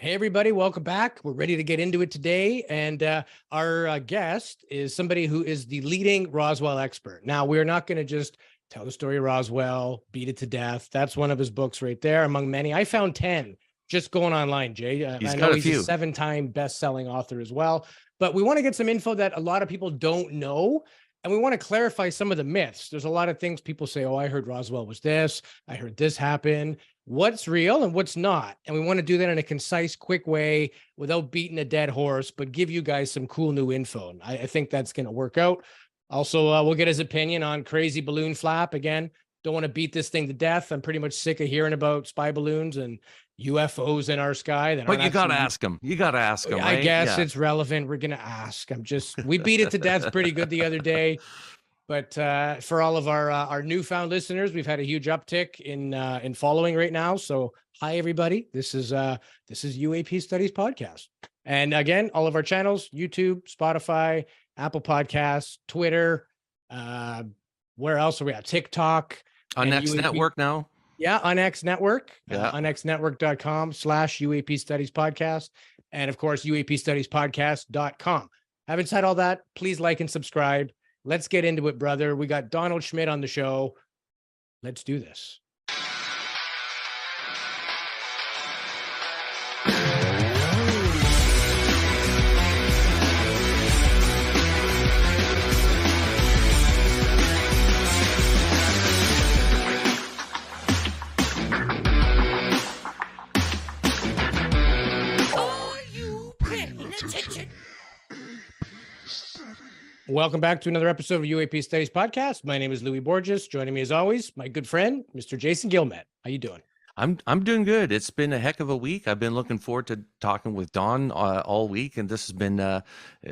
Hey, everybody, welcome back. We're ready to get into it today. And our guest is somebody who is the leading Roswell expert. Now, we're not going to just tell the story of Roswell, beat it to death. That's one of his books right there, among many. I found 10 just going online, Jay. He's I got know a he's few. a 7-time best-selling author as well. But we want to get some info that a lot of people don't know. And we want to clarify some of the myths. There's a lot of things people say, oh, I heard Roswell was this. I heard this happen. What's real and what's not. And we want to do that in a concise, quick way without beating a dead horse, but give you guys some cool new info. And I think that's going to work out. Also, we'll get his opinion on crazy balloon flap. Again, don't want to beat this thing to death. I'm pretty much sick of hearing about spy balloons and UFOs in our sky. That But you got to actually, ask him. You got to ask him, I right? guess Yeah. it's relevant. We're going to ask. We beat it to death pretty good the other day. But for all of our newfound listeners, we've had a huge uptick in following right now. So hi everybody, this is UAP Studies podcast, and again, all of our channels: YouTube, Spotify, Apple Podcasts, Twitter. Where else are we at? TikTok On and Next UAP. Network now. Yeah, on X Network. Yeah. On xnetwork.com/UAP Studies podcast, and of course UAPstudiespodcast.com. Having said all that, please like and subscribe. Let's get into it, brother. We got Donald Schmidt on the show. Let's do this. Are you paying attention? Welcome back to another episode of UAP Studies podcast. My name is Louis Borges. Joining me as always, my good friend, Mr. Jason Gilmet. How you doing? I'm doing good. It's been a heck of a week. I've been looking forward to talking with Don all week, and this has been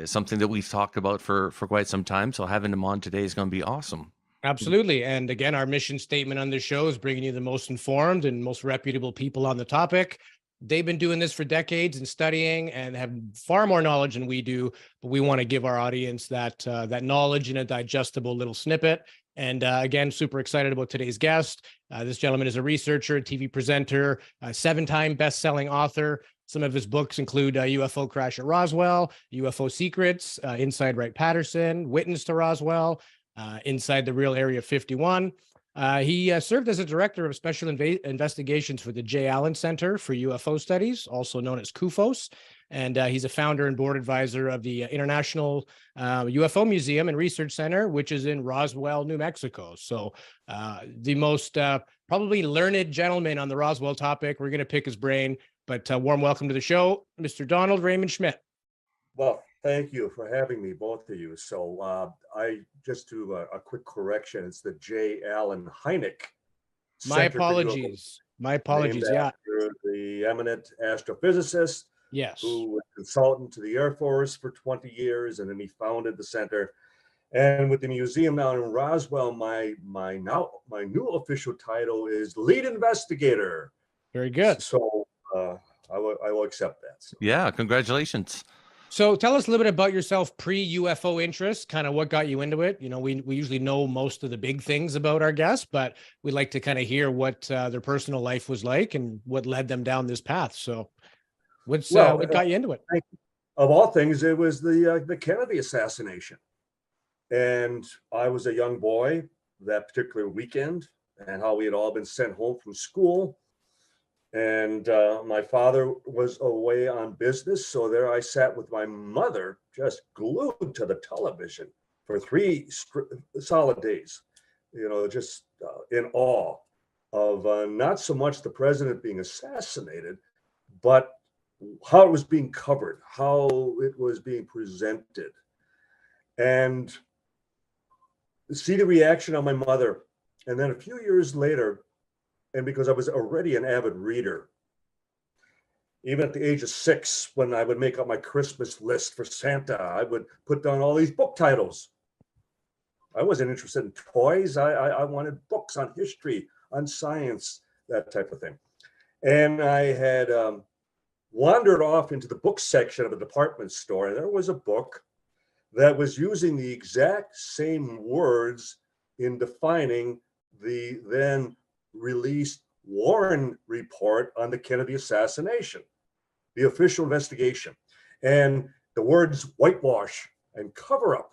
something that we've talked about for quite some time. So having him on today is going to be awesome. Absolutely. And again, our mission statement on this show is bringing you the most informed and most reputable people on the topic. They've been doing this for decades and studying and have far more knowledge than we do, but we want to give our audience that knowledge in a digestible little snippet. And again, super excited about today's guest. This gentleman is a researcher, a TV presenter, a 7-time best-selling author. Some of his books include UFO Crash at Roswell, UFO Secrets, Inside Wright-Patterson, Witness to Roswell, Inside the Real Area 51. He served as a director of special investigations for the J. Allen Center for UFO Studies, also known as CUFOS. And he's a founder and board advisor of the International UFO Museum and Research Center, which is in Roswell, New Mexico. So the most probably learned gentleman on the Roswell topic. We're going to pick his brain, but warm welcome to the show, Mr. Donald Raymond Schmidt. Well, thank you for having me, both of you. So I just do a quick correction. It's the J. Allen Hynek My Center for apologies. My apologies. named Yeah. after the eminent astrophysicist Yes. who was consultant to the Air Force for 20 years, and then he founded the center. And with the museum now in Roswell, my new official title is lead investigator. Very good. So I will accept that. So. Yeah. Congratulations. So tell us a little bit about yourself pre-UFO interest, kind of what got you into it. You know, we usually know most of the big things about our guests, but we'd like to kind of hear what their personal life was like and what led them down this path. So what got you into it? Of all things, it was the Kennedy assassination. And I was a young boy that particular weekend, and how we had all been sent home from school. And my father was away on business. So there I sat with my mother, just glued to the television for 3 solid days, just in awe of not so much the president being assassinated, but how it was being covered, how it was being presented. And see the reaction of my mother. And then a few years later, and because I was already an avid reader, even at the age of 6, when I would make up my Christmas list for Santa, I would put down all these book titles. I wasn't interested in toys. I wanted books on history, on science, that type of thing. And I had wandered off into the book section of a department store, and there was a book that was using the exact same words in defining the then released Warren report on the Kennedy assassination. the official investigation, and the words whitewash and cover up.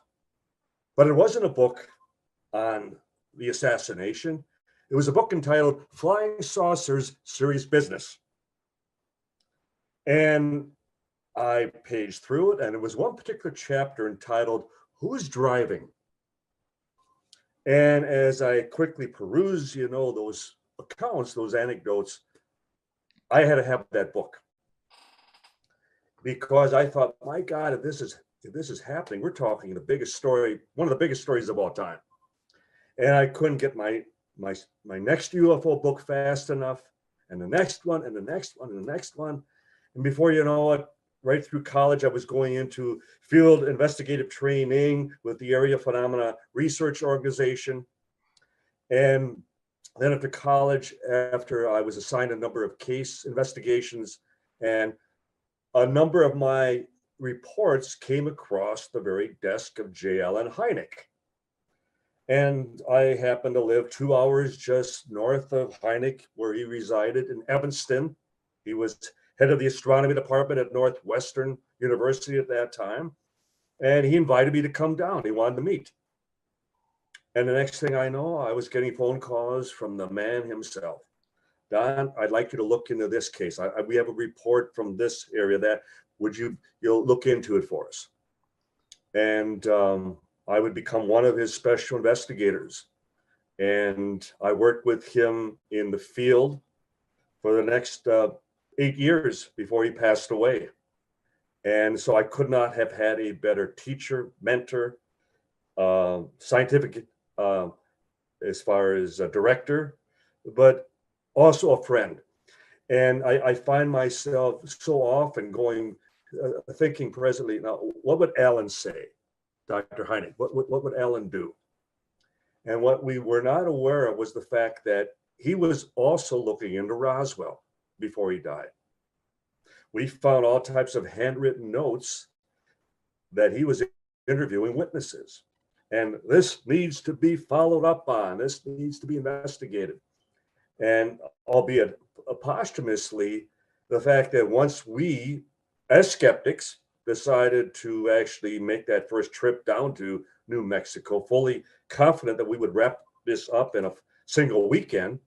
But it wasn't a book on the assassination. It was a book entitled Flying Saucers, Serious Business. And I paged through it, and it was one particular chapter entitled Who's Driving? And as I quickly perused, those accounts, those anecdotes, I had to have that book, because I thought, my God, if this is happening, we're talking the biggest story, one of the biggest stories of all time. And I couldn't get my next UFO book fast enough, and the next one, and the next one, and the next one. And before you know it, right through college, I was going into field investigative training with the Area Phenomena Research Organization. And then after college, after I was assigned a number of case investigations, and a number of my reports came across the very desk of J. Allen Hynek. And I happened to live 2 hours just north of Hynek, where he resided in Evanston. He was head of the astronomy department at Northwestern University at that time. And he invited me to come down. He wanted to meet. And the next thing I know, I was getting phone calls from the man himself. Don, I'd like you to look into this case. We have a report from this area that you'll look into it for us. And I would become one of his special investigators. And I worked with him in the field for the next 8 years before he passed away. And so I could not have had a better teacher, mentor, scientific, as far as a director, but also a friend. And I find myself so often thinking presently, now, what would Alan say, Dr. Hynek? What would Alan do? And what we were not aware of was the fact that he was also looking into Roswell before he died. We found all types of handwritten notes that he was interviewing witnesses. And this needs to be followed up on. This needs to be investigated. And albeit posthumously, the fact that once we, as skeptics, decided to actually make that first trip down to New Mexico, fully confident that we would wrap this up in a single weekend.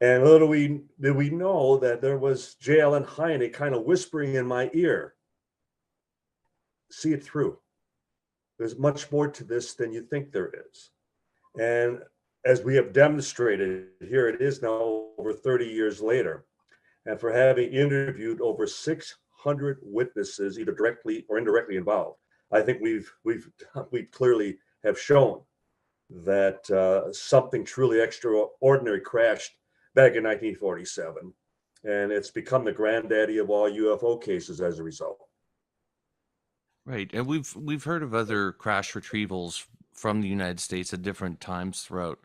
And little did we know that there was J. Allen Hynek kind of whispering in my ear, see it through. There's much more to this than you think there is. And as we have demonstrated, here it is now over 30 years later. And for having interviewed over 600 witnesses, either directly or indirectly involved, I think we clearly have shown that something truly extraordinary crashed back in 1947. And it's become the granddaddy of all UFO cases as a result. Right, and we've heard of other crash retrievals from the United States at different times throughout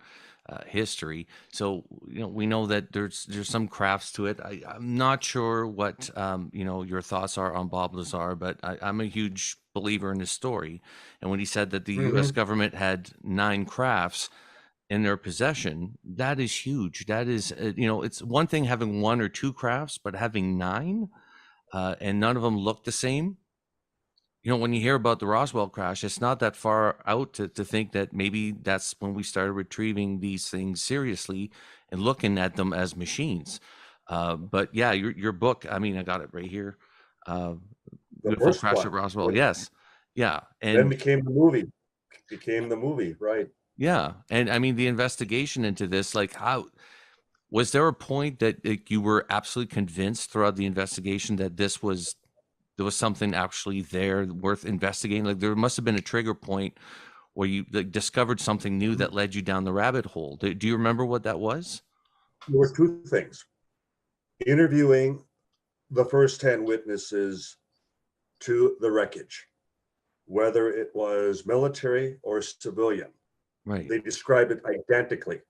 history. So we know that there's some crafts to it. I'm not sure what your thoughts are on Bob Lazar, but I'm a huge believer in his story. And when he said that the U.S. government had 9 crafts in their possession, that is huge. That is it's one thing having 1 or 2 crafts, but having 9 and none of them look the same. When you hear about the Roswell crash, it's not that far out to think that maybe that's when we started retrieving these things seriously and looking at them as machines. But yeah, your book, I mean, I got it right here. The UFO Crash one, at Roswell. right? Yes. Yeah. And then became the movie, right? yeah. And I mean, the investigation into this, like how, was there a point that you were absolutely convinced throughout the investigation that there was something actually there worth investigating? Like there must have been a trigger point where you discovered something new that led you down the rabbit hole. Do you remember what that was? There were 2 things. Interviewing the first 10 witnesses to the wreckage, whether it was military or civilian. Right. They described it identically.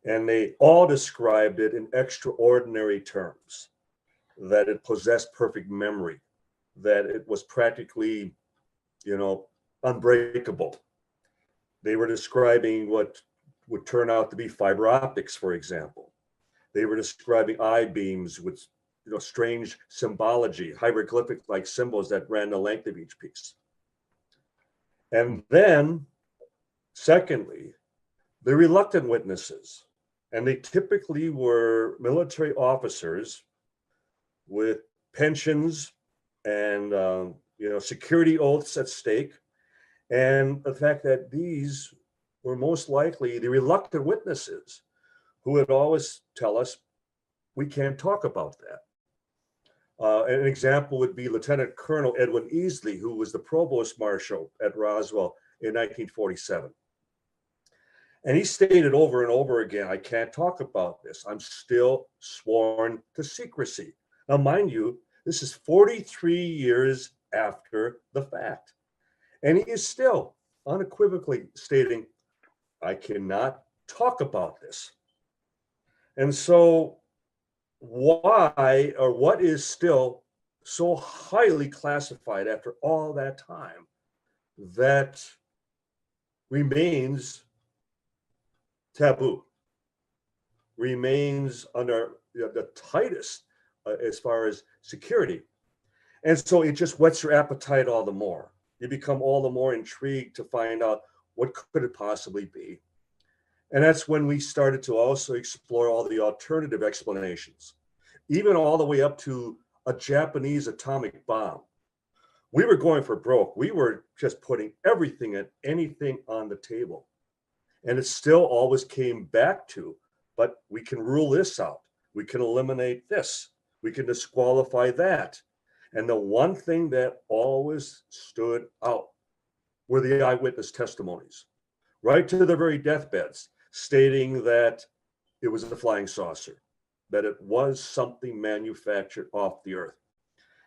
And they all described it in extraordinary terms, that it possessed perfect memory, that it was practically, unbreakable. They were describing what would turn out to be fiber optics, for example. They were describing I-beams, which strange symbology, hieroglyphic-like symbols that ran the length of each piece. And then, secondly, the reluctant witnesses, and they typically were military officers with pensions and security oaths at stake, and the fact that these were most likely the reluctant witnesses who would always tell us, we can't talk about that. An example would be Lieutenant Colonel Edwin Easley, who was the provost marshal at Roswell in 1947. And he stated over and over again, I can't talk about this. I'm still sworn to secrecy. Now, mind you, this is 43 years after the fact. And he is still unequivocally stating, I cannot talk about this. And so why, or what is still so highly classified after all that time that remains taboo, remains under the tightest as far as security? And so it just whets your appetite all the more. You become all the more intrigued to find out what could it possibly be. And that's when we started to also explore all the alternative explanations, even all the way up to a Japanese atomic bomb. We were going for broke. We were just putting everything and anything on the table. And it still always came back to, but we can rule this out. We can eliminate this. We can disqualify that. And the one thing that always stood out were the eyewitness testimonies, right to the very deathbeds, stating that it was a flying saucer, that it was something manufactured off the earth.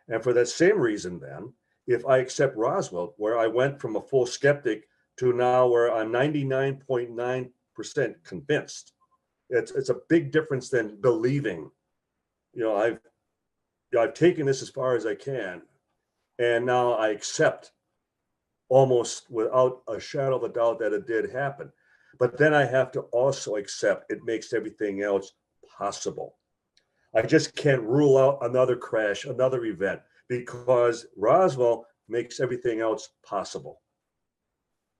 And for that same reason, then, if I accept Roswell, where I went from a full skeptic to now where I'm 99.9% convinced, it's a big difference than believing. I've taken this as far as I can, and now I accept almost without a shadow of a doubt that it did happen. But then I have to also accept it makes everything else possible. I just can't rule out another crash, another event, because Roswell makes everything else possible.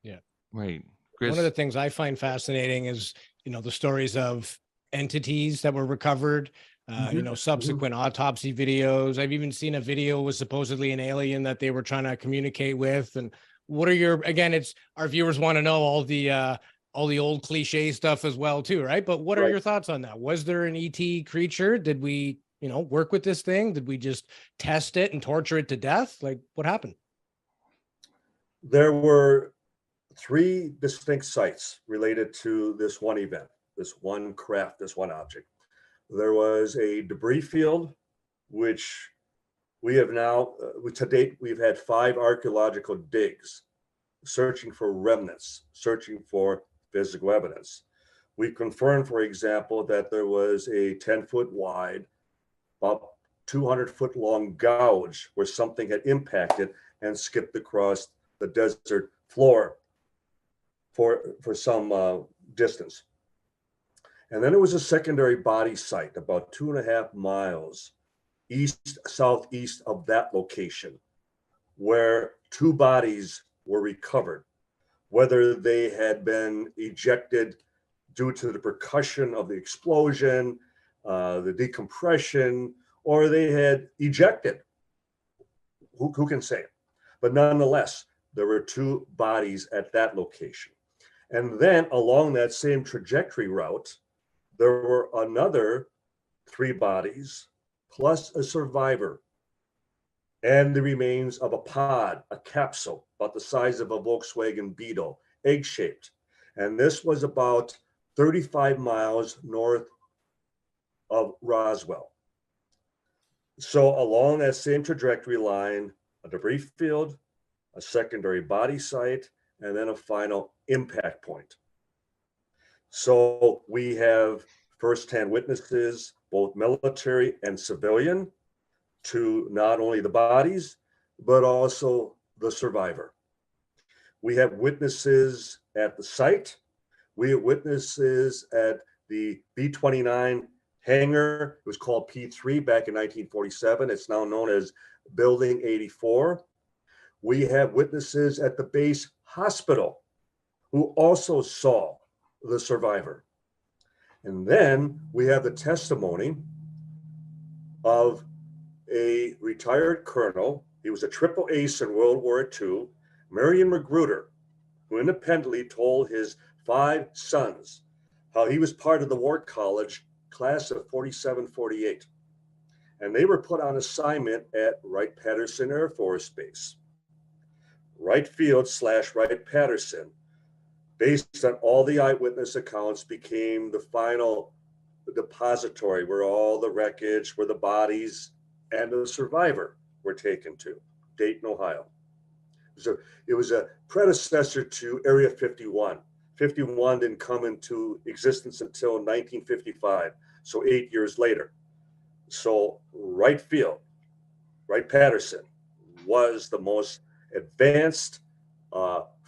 Yeah. Right. One Chris? of the things I find fascinating is, the stories of entities that were recovered, subsequent autopsy videos. I've even seen a video was supposedly an alien that they were trying to communicate with. And what are your, again, it's our viewers want to know all the old cliche stuff as well too, right? But what are your thoughts on that? Was there an ET creature? Did we, work with this thing? Did we just test it and torture it to death? Like, what happened? There were 3 distinct sites related to this one event, this one craft, this one object. There was a debris field, which we have now, to date, we've had 5 archaeological digs searching for remnants, searching for physical evidence. We confirmed, for example, that there was a 10-foot wide, about 200-foot long gouge where something had impacted and skipped across the desert floor for some distance. And then there was a secondary body site about 2.5 miles southeast of that location, where 2 bodies were recovered, whether they had been ejected due to the percussion of the explosion, the decompression, or they had ejected. Who can say? But nonetheless, there were 2 bodies at that location. And then along that same trajectory route, there were another 3 bodies plus a survivor and the remains of a pod, a capsule about the size of a Volkswagen Beetle, egg-shaped. And this was about 35 miles north of Roswell. So along that same trajectory line, a debris field, a secondary body site, and then a final impact point. So we have firsthand witnesses, both military and civilian, to not only the bodies, but also the survivor. We have witnesses at the site. We have witnesses at the B-29 hangar. It was called P3 back in 1947. It's now known as Building 84. We have witnesses at the base hospital who also saw the survivor. And then we have the testimony of a retired colonel. He was a triple ace in World War II, Marion Magruder, who independently told his 5 sons how he was part of the War College class of 47-48. And they were put on assignment at Wright-Patterson Air Force Base. Wright Field / Wright-Patterson, based on all the eyewitness accounts, became the final depository where all the wreckage, where the bodies and the survivor were taken to, Dayton, Ohio. So it was a predecessor to Area 51. 51 didn't come into existence until 1955, so 8 years later. So Wright Field, Wright-Patterson, was the most advanced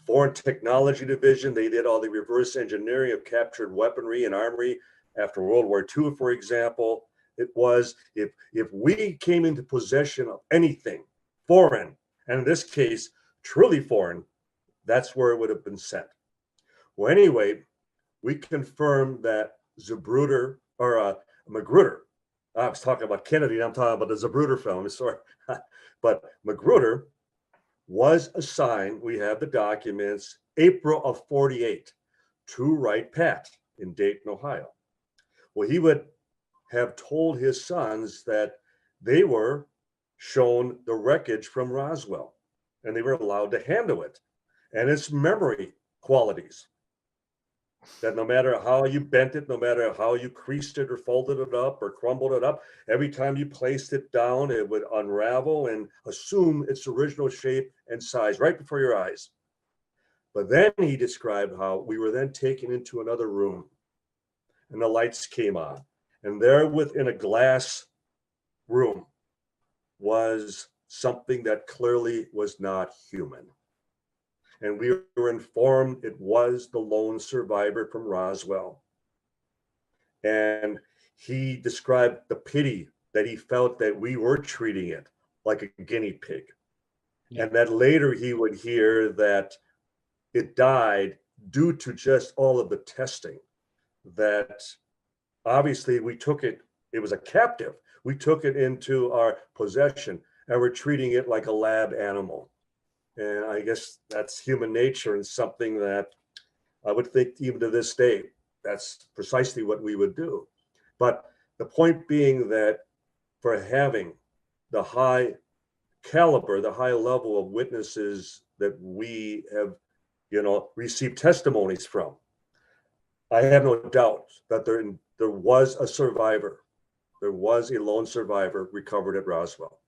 foreign technology division. They did all the reverse engineering of captured weaponry and armory after World War II, for example. It was, if we came into possession of anything foreign, and in this case, truly foreign, that's where it would have been sent. Well, anyway, we confirmed that Magruder, I was talking about Kennedy, I'm talking about the Zapruder film, sorry. But Magruder was assigned, we have the documents, April of 48 to Wright-Pat in Dayton, Ohio. Well, he would have told his sons that they were shown the wreckage from Roswell and they were allowed to handle it and its memory qualities. That no matter how you bent it, no matter how you creased it or folded it up or crumbled it up, every time you placed it down, it would unravel and assume its original shape and size right before your eyes. But then he described how we were then taken into another room and the lights came on. And there within a glass room was something that clearly was not human. And we were informed it was the lone survivor from Roswell. And he described the pity that he felt that we were treating it like a guinea pig. Yeah. And that later he would hear that it died due to just all of the testing, that obviously we took it, it was a captive. We took it into our possession and we're treating it like a lab animal. And I guess that's human nature and something that I would think even to this day, that's precisely what we would do. But the point being that for having the high caliber, the high level of witnesses that we have, received testimonies from, I have no doubt that there was a survivor. There was a lone survivor recovered at Roswell.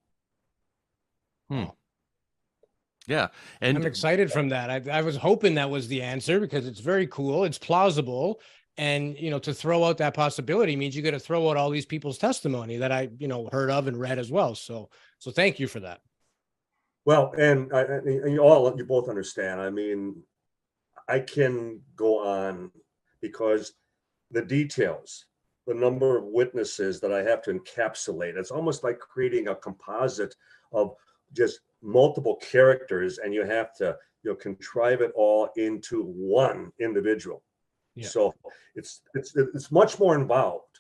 Yeah. And I'm excited from that. I was hoping that was the answer because it's very cool. It's plausible. And, to throw out that possibility means you got to throw out all these people's testimony that I, heard of and read as well. So thank you for that. Well, and you both understand. I mean, I can go on because the details, the number of witnesses that I have to encapsulate, it's almost like creating a composite of just multiple characters, and you have to contrive it all into one individual. Yeah. So it's much more involved,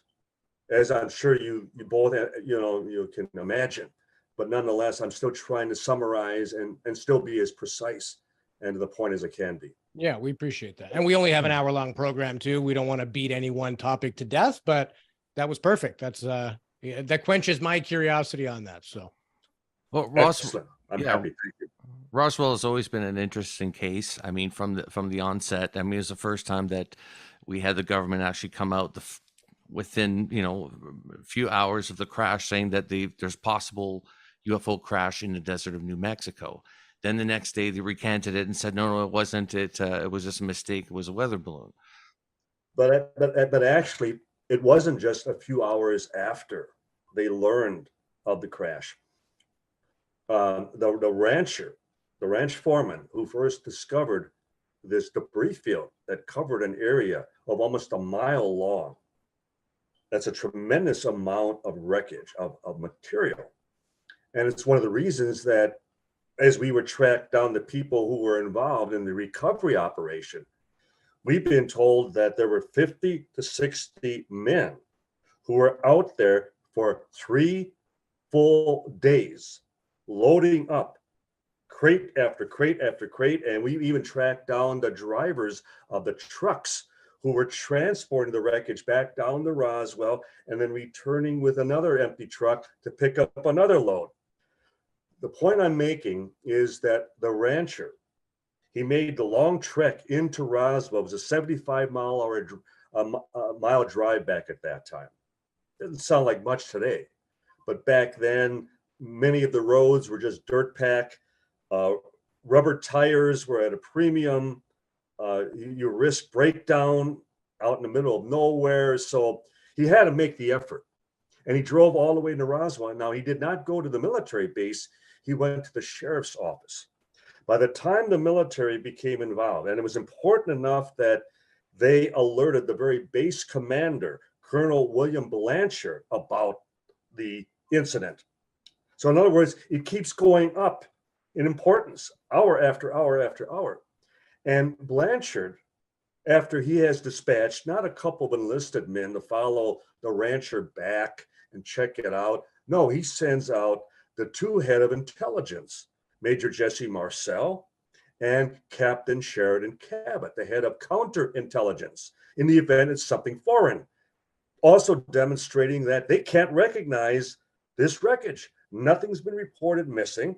as I'm sure you both you can imagine. But nonetheless, I'm still trying to summarize and still be as precise and to the point as I can be. Yeah, we appreciate that. And we only have an hour-long program too. We don't want to beat any one topic to death, but that was perfect. That's that quenches my curiosity on that. So, well, I'm happy. Thank you. Roswell has always been an interesting case. I mean, from the onset. I mean, it was the first time that we had the government actually come out within a few hours of the crash, saying that there's possible UFO crash in the desert of New Mexico. Then the next day they recanted it and said, no, it wasn't. It was just a mistake. It was a weather balloon. But actually, it wasn't just a few hours after they learned of the crash. The ranch foreman who first discovered this debris field that covered an area of almost a mile long, That's a tremendous amount of wreckage of material. And it's one of the reasons that as we were tracked down the people who were involved in the recovery operation, we've been told that there were 50 to 60 men who were out there for 3 full days, loading up crate after crate after crate. And we even tracked down the drivers of the trucks who were transporting the wreckage back down to Roswell and then returning with another empty truck to pick up another load. The point I'm making is that the rancher, he made the long trek into Roswell. It was a 75-mile drive back at that time. Doesn't sound like much today, but back then, many of the roads were just dirt pack. Rubber tires were at a premium. You risk breakdown out in the middle of nowhere. So he had to make the effort. And he drove all the way to Roswell. Now, he did not go to the military base. He went to the sheriff's office. By the time the military became involved, and it was important enough that they alerted the very base commander, Colonel William Blanchard, about the incident. So in other words, it keeps going up in importance, hour after hour after hour. And Blanchard, after he has dispatched not a couple of enlisted men to follow the rancher back and check it out, no, he sends out the 2 head of intelligence, Major Jesse Marcel and Captain Sheridan Cabot, the head of counterintelligence, in the event it's something foreign. Also demonstrating that they can't recognize this wreckage. Nothing's been reported missing.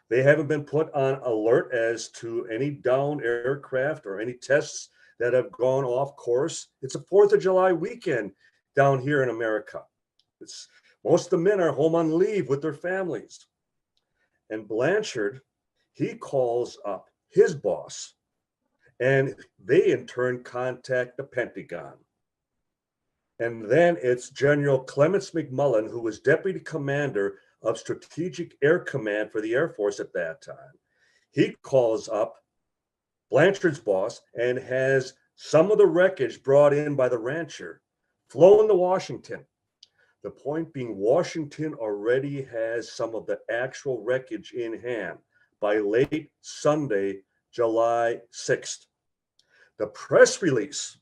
They haven't been put on alert as to any downed aircraft or any tests that have gone off course. It's a 4th of July weekend down here in America. Most of the men are home on leave with their families. And Blanchard, he calls up his boss, and they in turn contact the Pentagon. And then it's General Clements McMullen, who was deputy commander of Strategic Air Command for the Air Force at that time. He calls up Blanchard's boss and has some of the wreckage brought in by the rancher flown to Washington. The point being, Washington already has some of the actual wreckage in hand by late Sunday, July 6th. The press release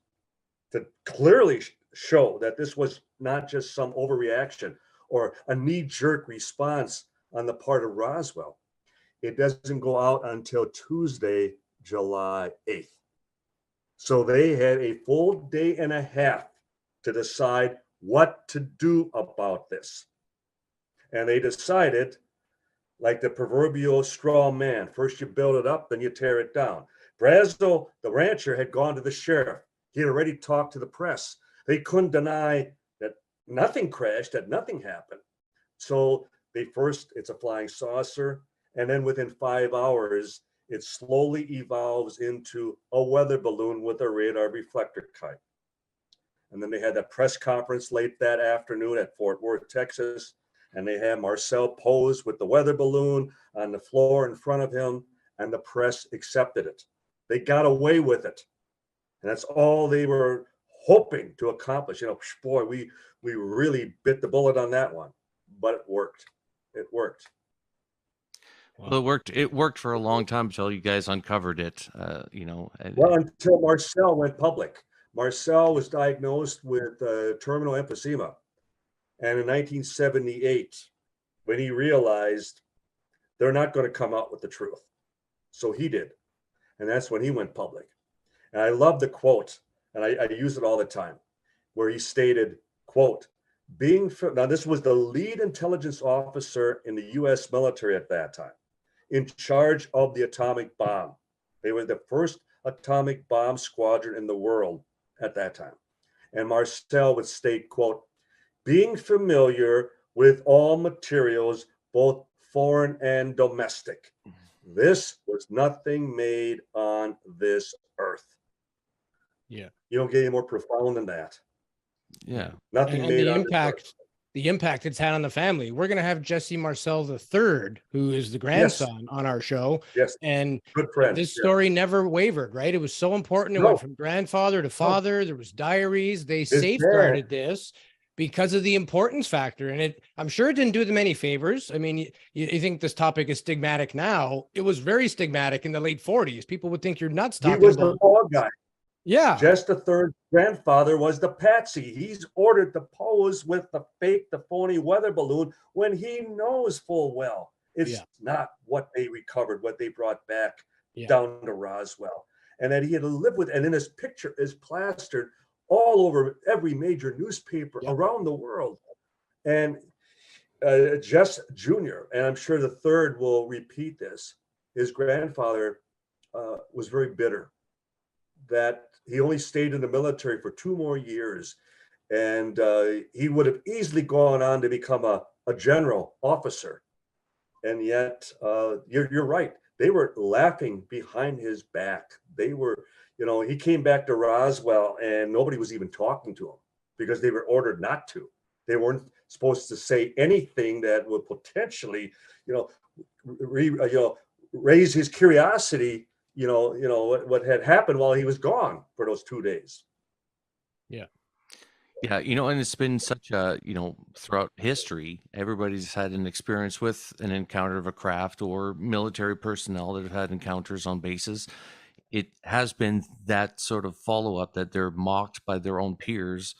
to clearly show that this was not just some overreaction or a knee-jerk response on the part of Roswell. It doesn't go out until Tuesday, July 8th. So they had a full day and a half to decide what to do about this. And they decided, like the proverbial straw man, first you build it up, then you tear it down. Brazel, the rancher, had gone to the sheriff. He had already talked to the press. They couldn't deny that nothing crashed, that nothing happened. So it's a flying saucer. And then within 5 hours, it slowly evolves into a weather balloon with a radar reflector kite. And then they had that press conference late that afternoon at Fort Worth, Texas. And they had Marcel pose with the weather balloon on the floor in front of him, and the press accepted it. They got away with it. And that's all they were hoping to accomplish. Boy, we really bit the bullet on that one, but it worked. It worked. Well, it worked for a long time until you guys uncovered it, Well, until Marcel went public. Marcel was diagnosed with terminal emphysema. And in 1978, when he realized they're not going to come out with the truth. So he did. And that's when he went public. And I love the quote, and I use it all the time, where he stated, quote, now this was the lead intelligence officer in the US military at that time, in charge of the atomic bomb. They were the first atomic bomb squadron in the world at that time. And Marcel would state, quote, being familiar with all materials, both foreign and domestic. This was nothing made on this earth. Yeah. You don't get any more profound than that. Yeah. Nothing And made the on impact it's had on the family. We're going to have Jesse Marcel III, who is the grandson, on our show. Yes. And good friend. This story never wavered, right? It was so important. It went from grandfather to father. There was diaries. They safeguarded this. because of the importance factor. And I'm sure it didn't do them any favors. I mean, you think this topic is stigmatic now. It was very stigmatic in the late 40s. People would think you're nuts He talking was about. the ball guy. Yeah. Just the third grandfather was the patsy. He's ordered to pose with the fake, the phony weather balloon when he knows full well it's not what they recovered, what they brought back down to Roswell. And that he had to live with, and then his picture is plastered all over every major newspaper around the world. And Jess Jr., and I'm sure the third will repeat this, his grandfather was very bitter that he only stayed in the military for 2 more years. And he would have easily gone on to become a general officer. And yet, you're right. They were laughing behind his back. They were, he came back to Roswell and nobody was even talking to him because they were ordered not to. They weren't supposed to say anything that would potentially, raise his curiosity, what had happened while he was gone for those 2 days. Yeah. Yeah, and it's been such a, throughout history, everybody's had an experience with an encounter of a craft or military personnel that have had encounters on bases. It has been that sort of follow-up that they're mocked by their own peers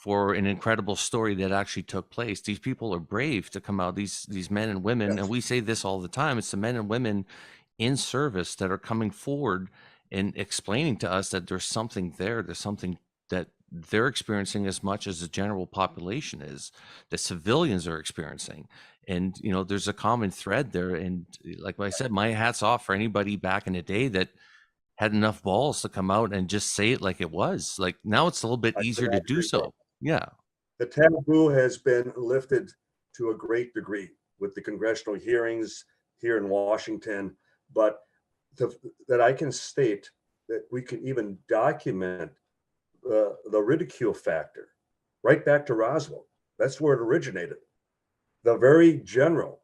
for an incredible story that actually took place. These people are brave to come out, these men and women, and we say this all the time, it's the men and women in service that are coming forward and explaining to us that there's something there, there's something that they're experiencing as much as the general population is, that civilians are experiencing. And, there's a common thread there. And like I said, my hat's off for anybody back in the day that had enough balls to come out and just say it like it was. Like now it's a little bit easier to do so. Yeah. The taboo has been lifted to a great degree with the congressional hearings here in Washington, but that I can state that we can even document the ridicule factor right back to Roswell. That's where it originated. The very general,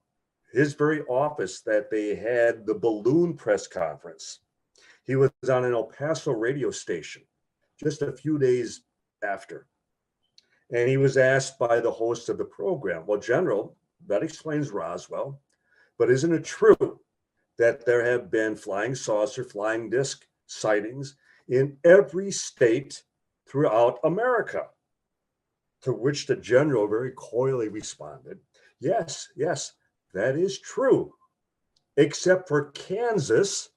his very office that they had the balloon press conference. He was on an El Paso radio station just a few days after. And he was asked by the host of the program, well, General, that explains Roswell, but isn't it true that there have been flying saucer, flying disc sightings in every state throughout America? To which the general very coyly responded, yes, that is true, except for Kansas,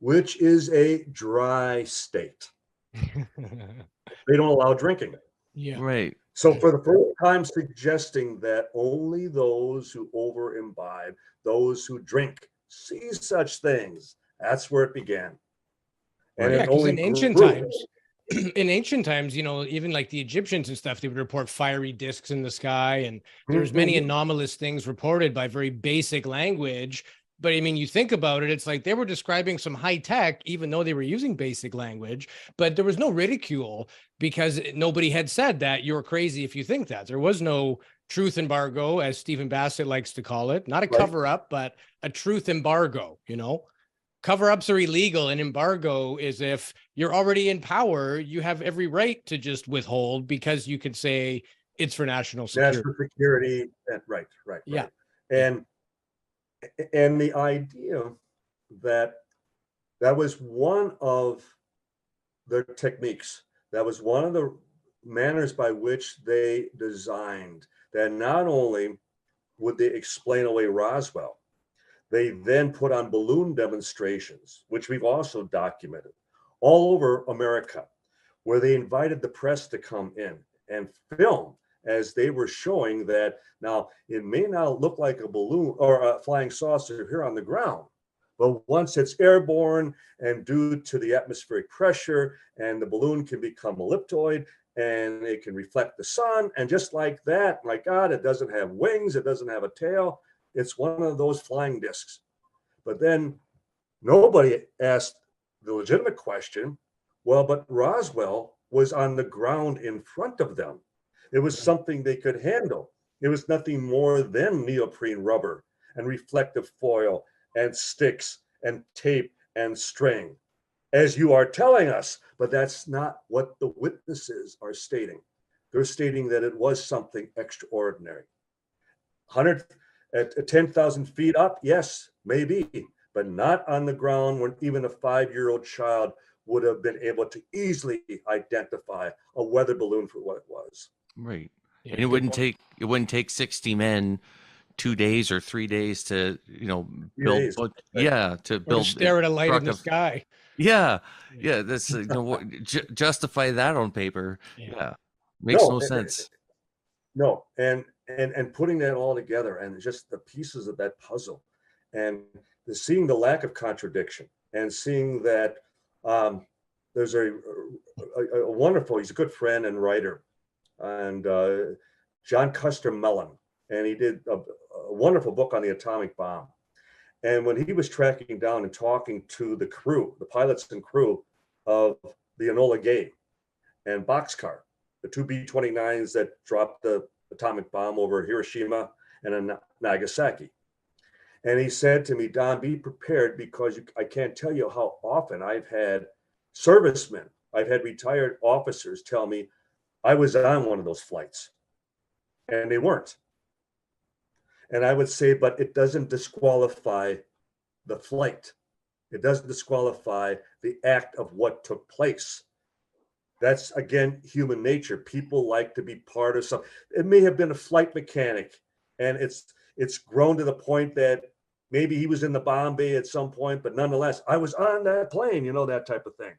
which is a dry state. They don't allow drinking. Yeah. Right. So for the first time suggesting that only those who over imbibe, those who drink, see such things, that's where it began. And yeah, it only in ancient grew. times, even like the Egyptians and stuff, they would report fiery discs in the sky, and there's many anomalous things reported by very basic language. But I mean, you think about it, it's like they were describing some high tech, even though they were using basic language, but there was no ridicule because nobody had said that you're crazy if you think that. There was no truth embargo, as Stephen Bassett likes to call it, not a cover up, but a truth embargo. Cover-ups are illegal, and embargo is if you're already in power, you have every right to just withhold because you could say it's for national security. National security, right. Yeah. And the idea that was one of their techniques, that was one of the manners by which they designed that not only would they explain away Roswell, they then put on balloon demonstrations, which we've also documented all over America, where they invited the press to come in and film as they were showing that now it may not look like a balloon or a flying saucer here on the ground, but once it's airborne and due to the atmospheric pressure, and the balloon can become elliptoid and it can reflect the sun. And just like that, my God, it doesn't have wings, it doesn't have a tail. It's one of those flying discs. But then nobody asked the legitimate question, well, but Roswell was on the ground in front of them. It was something they could handle. It was nothing more than neoprene rubber and reflective foil and sticks and tape and string, as you are telling us. But that's not what the witnesses are stating. they're stating that it was something extraordinary. 100 at 10,000 feet up, yes, maybe, but not on the ground when even a 5-year-old child would have been able to easily identify a weather balloon for what it was. Right. Yeah, And it wouldn't take 60 men 2 days or 3 days to, Few build, days. but Right. yeah, to or to build stare at a light in truck the of, sky. yeah, yeah, that's, justify that on paper. Yeah. Yeah. Makes No, no sense. no, and putting that all together and just the pieces of that puzzle, and seeing the lack of contradiction, and seeing that there's a wonderful, he's a good friend and writer, and John Custer Mellon, and he did a wonderful book on the atomic bomb. And when he was tracking down and talking to the crew, the pilots and crew of the Enola Gay and Boxcar, the two B-29s that dropped the atomic bomb over Hiroshima and Nagasaki. And he said to me, Don, be prepared, because I can't tell you how often I've had servicemen, I've had retired officers tell me I was on one of those flights and they weren't. And I would say, but it doesn't disqualify the flight. It doesn't disqualify the act of what took place. That's, again, human nature. People like to be part of something. It may have been a flight mechanic, and it's grown to the point that maybe he was in the bomb bay at some point, but nonetheless, I was on that plane, that type of thing.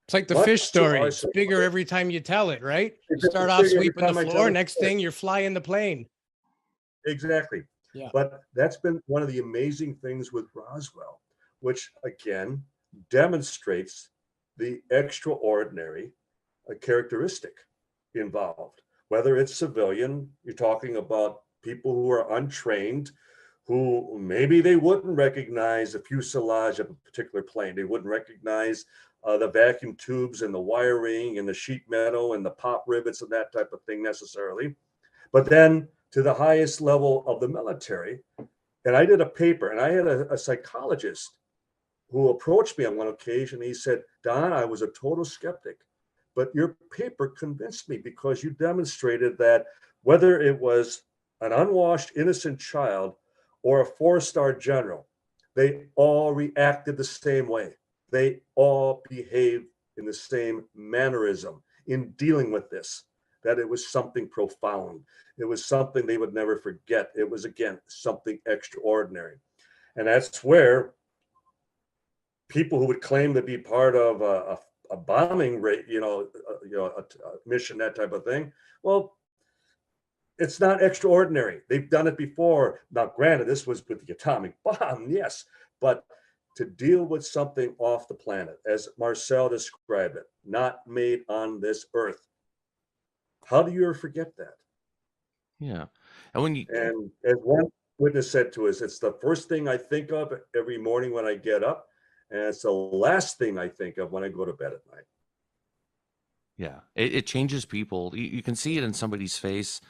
It's like the But fish to story. our It's bigger every time you tell it, right? You It's start off bigger every sweeping the time I tell floor. the Next story. thing, you're flying the plane. Exactly. Yeah. But that's been one of the amazing things with Roswell, which again demonstrates the extraordinary characteristic involved. Whether it's civilian, you're talking about people who are untrained, who maybe they wouldn't recognize the fuselage of a particular plane. They wouldn't recognize the vacuum tubes and the wiring and the sheet metal and the pop rivets and that type of thing necessarily. But then to the highest level of the military, and I did a paper, and I had a psychologist who approached me on one occasion. He said, Don, I was a total skeptic, but your paper convinced me, because you demonstrated that whether it was an unwashed, innocent child or a 4-star general, they all reacted the same way. They all behaved in the same mannerism in dealing with this, that it was something profound. It was something they would never forget. It was, again, something extraordinary. And that's where people who would claim to be part of a bombing rate, a mission, that type of thing, well, it's not extraordinary. They've done it before. Now, granted, this was with the atomic bomb, yes, but to deal with something off the planet, as Marcel described it, not made on this earth. How do you ever forget that? Yeah. And as one witness said to us, it's the first thing I think of every morning when I get up, and it's the last thing I think of when I go to bed at night. yeah, it changes people. You can see it in somebody's face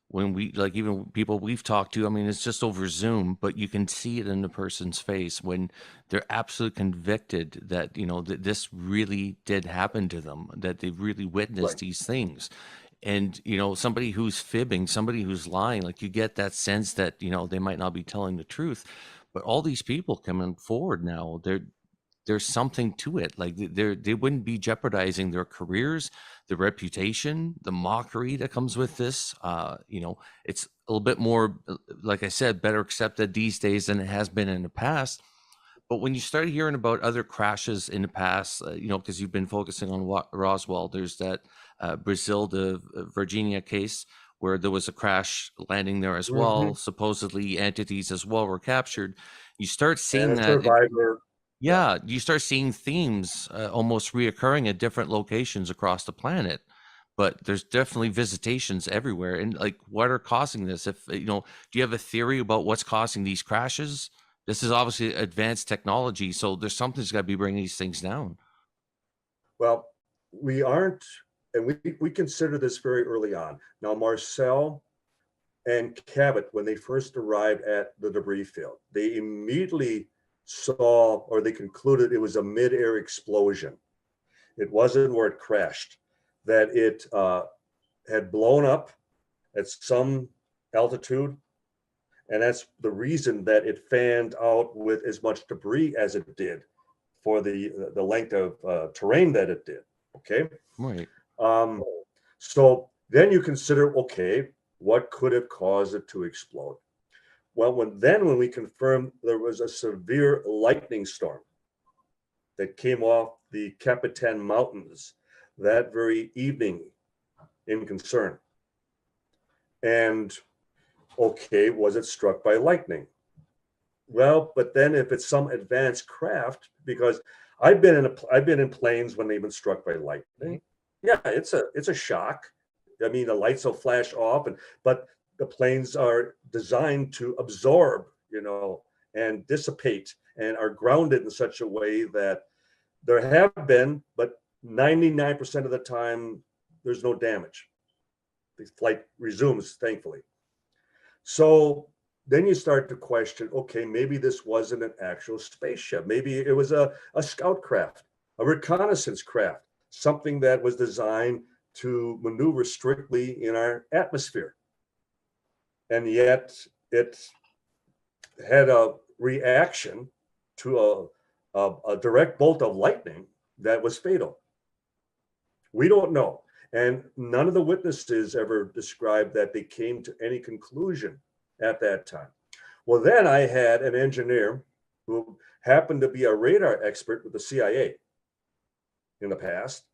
when even people we've talked to. I mean, it's just over Zoom, but you can see it in the person's face when they're absolutely convicted that, that this really did happen to them, that they've really witnessed Right. these things. And, somebody who's fibbing, somebody who's lying, like you get that sense that, they might not be telling the truth. But all these people coming forward now, there's something to it. Like they wouldn't be jeopardizing their careers, their reputation, the mockery that comes with this. It's a little bit more, like I said, better accepted these days than it has been in the past. But when you start hearing about other crashes in the past, because you've been focusing on Roswell, there's that Brazil to Virginia case where there was a crash landing there as well. Supposedly entities as well were captured. You start seeing And a that. survivor. Yeah, you start seeing themes almost reoccurring at different locations across the planet. But there's definitely visitations everywhere. And like, what are causing this? If do you have a theory about what's causing these crashes? This is obviously advanced technology, so there's something's got to be bringing these things down. Well, we aren't, and we consider this very early on. Now, Marcel and Cabot, when they first arrived at the debris field, they immediately saw, or they concluded, it was a mid-air explosion. It wasn't where it crashed, that it had blown up at some altitude. And that's the reason that it fanned out with as much debris as it did for the length of terrain that it did. Okay. Right. So then you consider, okay, what could have caused it to explode? Well, when we confirmed there was a severe lightning storm that came off the Capitan Mountains that very evening in concern. And okay, was it struck by lightning? Well, but then if it's some advanced craft, because I've been in planes when they've been struck by lightning. Yeah, it's a shock. I mean, the lights will flash off, but the planes are designed to absorb, and dissipate, and are grounded in such a way that there have been, but 99% of the time, there's no damage. The flight resumes, thankfully. So then you start to question, okay, maybe this wasn't an actual spaceship. Maybe it was a scout craft, a reconnaissance craft, something that was designed to maneuver strictly in our atmosphere. And yet it had a reaction to a direct bolt of lightning that was fatal. We don't know. And none of the witnesses ever described that they came to any conclusion at that time. Well, then I had an engineer who happened to be a radar expert with the CIA in the past.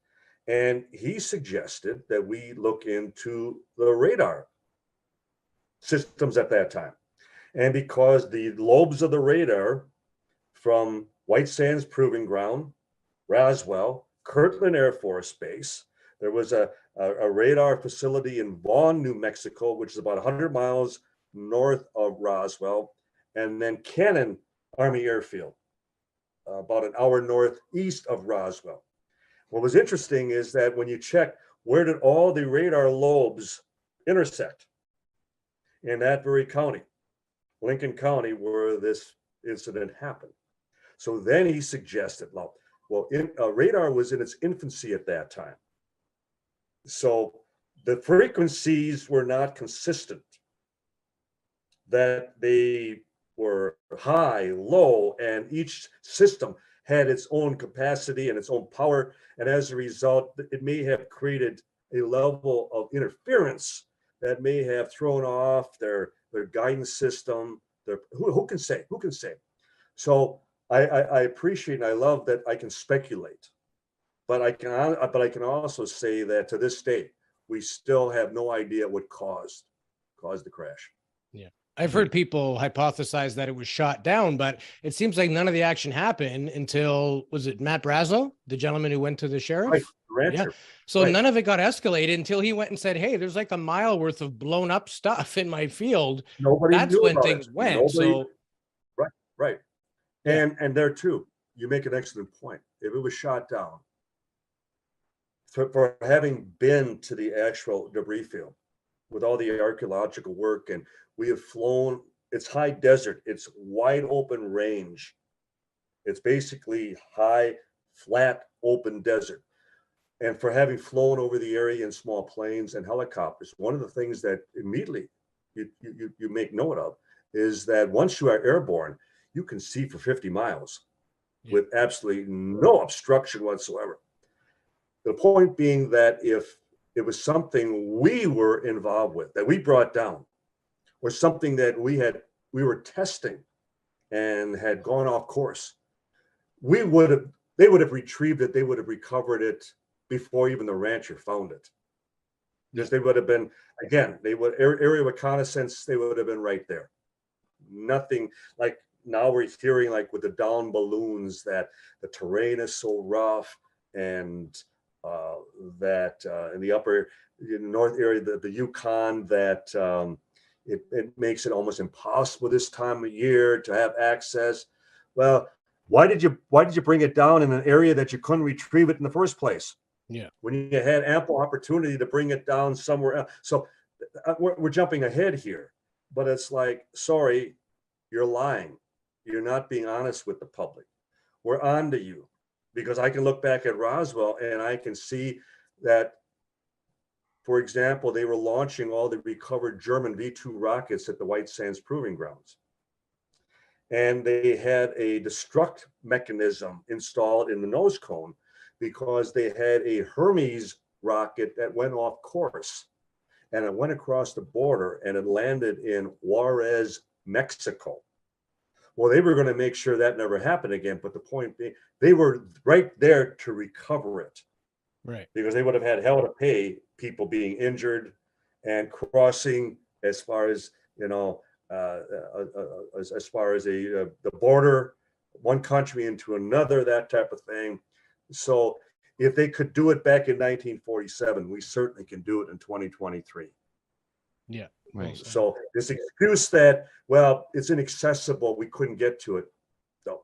And he suggested that we look into the radar systems at that time. And because the lobes of the radar from White Sands Proving Ground, Roswell, Kirtland Air Force Base, there was a radar facility in Vaughn, New Mexico, which is about 100 miles north of Roswell, and then Cannon Army Airfield, about an hour northeast of Roswell. What was interesting is that when you check where did all the radar lobes intersect, in that very county, Lincoln County, where this incident happened. So then he suggested, radar was in its infancy at that time. So the frequencies were not consistent, that they were high, low, and each system had its own capacity and its own power. And as a result, it may have created a level of interference that may have thrown off their guidance system. Who can say? Who can say? So I appreciate and I love that I can speculate, but I can also say that to this day we still have no idea what caused the crash. Yeah. I've heard people hypothesize that it was shot down, but it seems like none of the action happened until, was it Matt Brazel, the gentleman who went to the sheriff? Right, the rancher. Yeah. So Right. none of it got escalated until he went and said, hey, there's like a mile worth of blown up stuff in my field. Nobody That's knew when about things it. went. So Right. Yeah. And there too, you make an excellent point. If it was shot down, for having been to the actual debris field with all the archaeological work, and we have flown, it's high desert, it's wide open range. It's basically high, flat, open desert. And for having flown over the area in small planes and helicopters, one of the things that immediately you make note of is that once you are airborne, you can see for 50 miles with absolutely no obstruction whatsoever. The point being that if it was something we were involved with, that we brought down, or something that we were testing and had gone off course, they would have retrieved it, they would have recovered it before even the rancher found it. Because they would have been, again, area reconnaissance, they would have been right there. Nothing like now we're hearing like with the down balloons that the terrain is so rough, and that in the upper north area, the Yukon, that it makes it almost impossible this time of year to have access. Well, why did you bring it down in an area that you couldn't retrieve it in the first place? Yeah. When you had ample opportunity to bring it down somewhere else. So we're jumping ahead here, but it's like, sorry, you're lying. You're not being honest with the public. We're on to you, because I can look back at Roswell and I can see that For example, they were launching all the recovered German V-2 rockets at the White Sands Proving Grounds. And they had a destruct mechanism installed in the nose cone because they had a Hermes rocket that went off course, and it went across the border and it landed in Juarez, Mexico. Well, they were going to make sure that never happened again. But the point being, they were right there to recover it. Right. Because they would have had hell to pay people being injured and crossing as far as, you know, as far as the border, one country into another, that type of thing. So if they could do it back in 1947, we certainly can do it in 2023. Yeah. Right. So this excuse that, well, it's inaccessible, we couldn't get to it. No.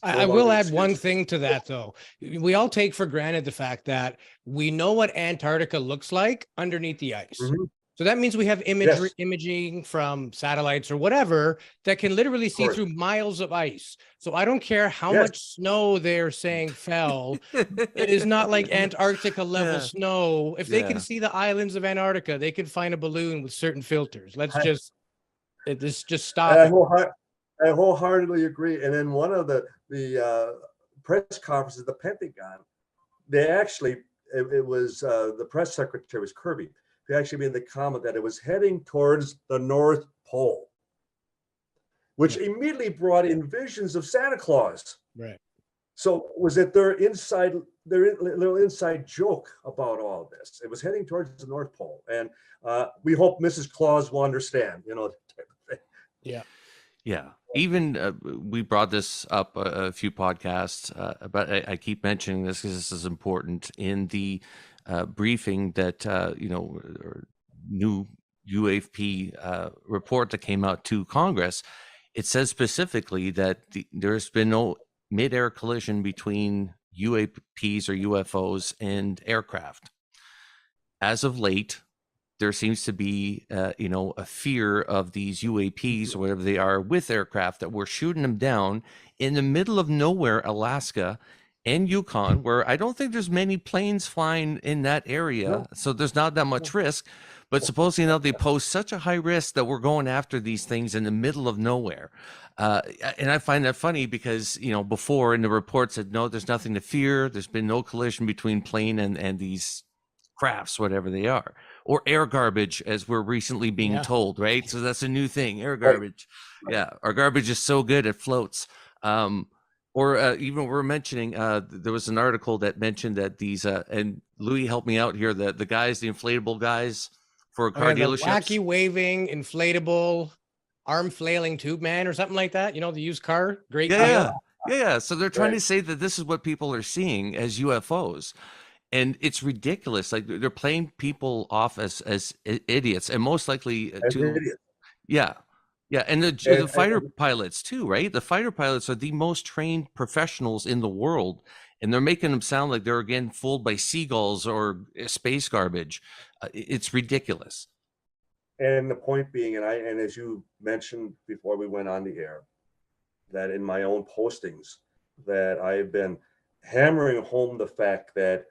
I will add one thing to that, though. We all take for granted the fact that we know what Antarctica looks like underneath the ice. Mm-hmm. So that means we have imaging from satellites or whatever that can literally see through miles of ice. So I don't care how much snow they're saying fell. It is not like Antarctica level snow. If they can see the islands of Antarctica, they can find a balloon with certain filters. Let's just stop it. I wholeheartedly agree. And then one of the press conferences at the Pentagon, they actually, it was the press secretary was Kirby. They actually made the comment that it was heading towards the North Pole, which immediately brought in visions of Santa Claus. Right. So was it their little inside joke about all this? It was heading towards the North Pole, and we hope Mrs. Claus will understand. You know, type of thing. Yeah. Yeah. Even we brought this up a few podcasts, but I keep mentioning this because this is important in the briefing that, new UAP report that came out to Congress. It says specifically that there's been no mid-air collision between UAPs or UFOs and aircraft. As of late, there seems to be, a fear of these UAPs or whatever they are with aircraft, that we're shooting them down in the middle of nowhere, Alaska and Yukon, where I don't think there's many planes flying in that area. So there's not that much risk. But supposedly now they pose such a high risk that we're going after these things in the middle of nowhere. And I find that funny because, before in the report said, no, there's nothing to fear. There's been no collision between plane and these crafts, whatever they are, or air garbage, as we're recently being told, right? So that's a new thing, air garbage. Yeah, our garbage is so good it floats. Or even we're mentioning, there was an article that mentioned that these, and Louis helped me out here, the guys, the inflatable guys for car dealerships. Wacky waving, inflatable, arm flailing tube man or something like that. The used car. Great. Yeah. So they're trying to say that this is what people are seeing as UFOs. And it's ridiculous. Like they're playing people off as idiots, and most likely idiots. Yeah. And the fighter pilots too, right? The fighter pilots are the most trained professionals in the world, and they're making them sound like they're again fooled by seagulls or space garbage. It's ridiculous. And the point being, and as you mentioned before we went on the air, that in my own postings, that I've been hammering home the fact that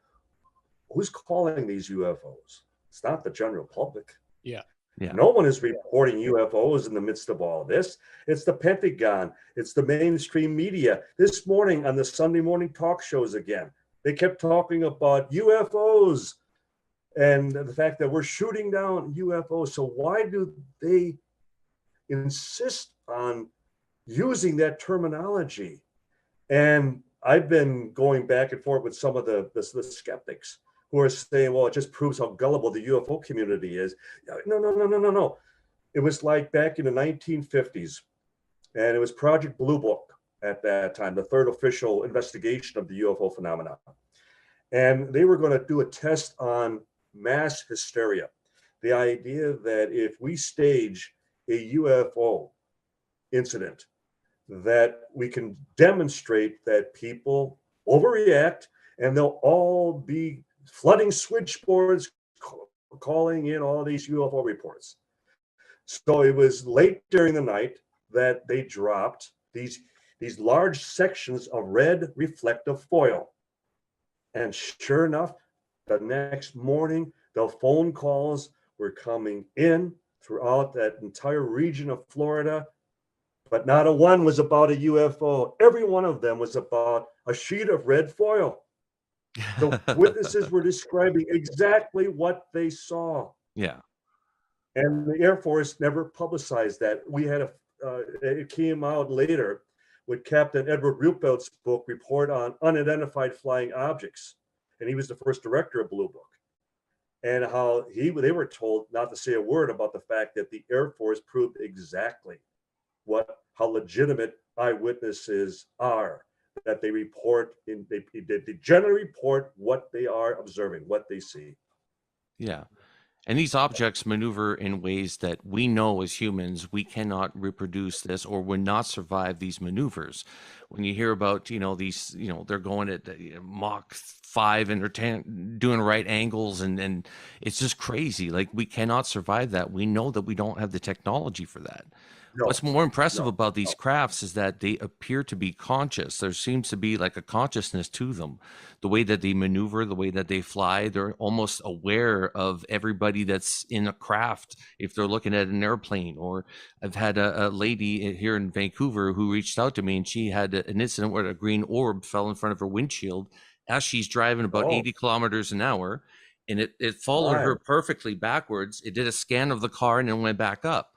who's calling these UFOs? It's not the general public. Yeah. No one is reporting UFOs in the midst of all this. It's the Pentagon. It's the mainstream media. This morning on the Sunday morning talk shows again, they kept talking about UFOs and the fact that we're shooting down UFOs. So why do they insist on using that terminology? And I've been going back and forth with some of the skeptics who are saying, well, it just proves how gullible the UFO community is. No. It was like back in the 1950s, and it was Project Blue Book at that time, the third official investigation of the UFO phenomenon. And they were going to do a test on mass hysteria. The idea that if we stage a UFO incident, that we can demonstrate that people overreact and they'll all be flooding switchboards, calling in all these UFO reports. So it was late during the night that they dropped these large sections of red reflective foil. And sure enough, the next morning, The phone calls were coming in throughout that entire region of Florida, but not a one was about a UFO. Every one of them was about a sheet of red foil. The witnesses were describing exactly what they saw. Yeah. And the Air Force never publicized that. We had it came out later with Captain Edward Ruppelt's book, Report on Unidentified Flying Objects. And he was the first director of Blue Book. And how they were told not to say a word about the fact that the Air Force proved exactly how legitimate eyewitnesses are, that they generally report what they are observing, what they see. Yeah. And these objects maneuver in ways that we know as humans we cannot reproduce this or would not survive these maneuvers. When you hear about, these, they're going at Mach 5 and they're doing right angles and it's just crazy. Like we cannot survive that. We know that we don't have the technology for that. No, What's more impressive no, about these no. crafts is that they appear to be conscious. There seems to be like a consciousness to them. The way that they maneuver, the way that they fly, they're almost aware of everybody that's in a craft if they're looking at an airplane. Or I've had a lady here in Vancouver who reached out to me and she had an incident where a green orb fell in front of her windshield as she's driving about 80 kilometers an hour. And it followed her perfectly backwards. It did a scan of the car and then went back up.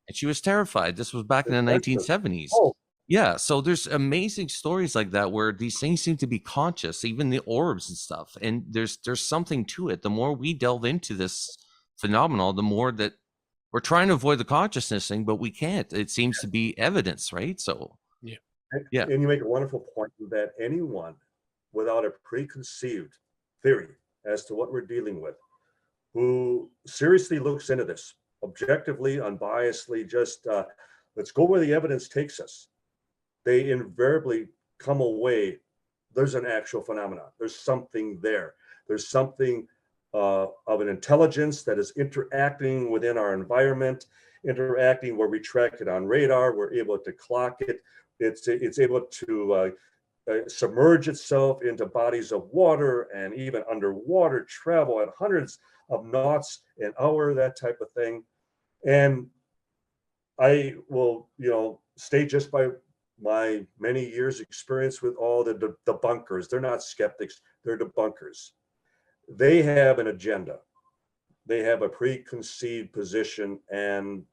And she was terrified. This was back in the 1970s. Oh. Yeah. So there's amazing stories like that where these things seem to be conscious, even the orbs and stuff. And there's something to it. The more we delve into this phenomenon, the more that we're trying to avoid the consciousness thing, but we can't. It seems to be evidence, right? So yeah. And you make a wonderful point that anyone without a preconceived theory as to what we're dealing with, who seriously looks into this, objectively, unbiasedly, just let's go where the evidence takes us, they invariably come away, there's an actual phenomenon. There's something there. There's something of an intelligence that is interacting within our environment, interacting where we track it on radar, we're able to clock it. It's able to submerge itself into bodies of water and even underwater travel at hundreds of knots an hour, that type of thing. And I will, stay just by my many years experience with all the debunkers. They're not skeptics, they're debunkers. They have an agenda. They have a preconceived position, and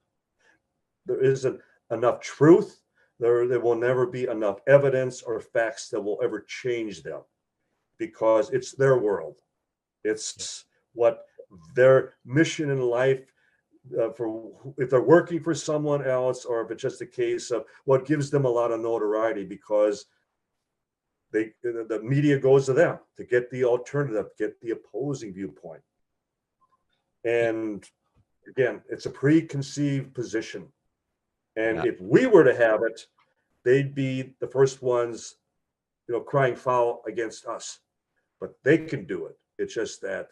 there isn't enough truth. There will never be enough evidence or facts that will ever change them, because it's their world. It's what their mission in life, for if they're working for someone else, or if it's just a case of what gives them a lot of notoriety, because the media goes to them to get the alternative, get the opposing viewpoint. And again, it's a preconceived position. And if we were to have it, they'd be the first ones, crying foul against us. But they can do it. It's just that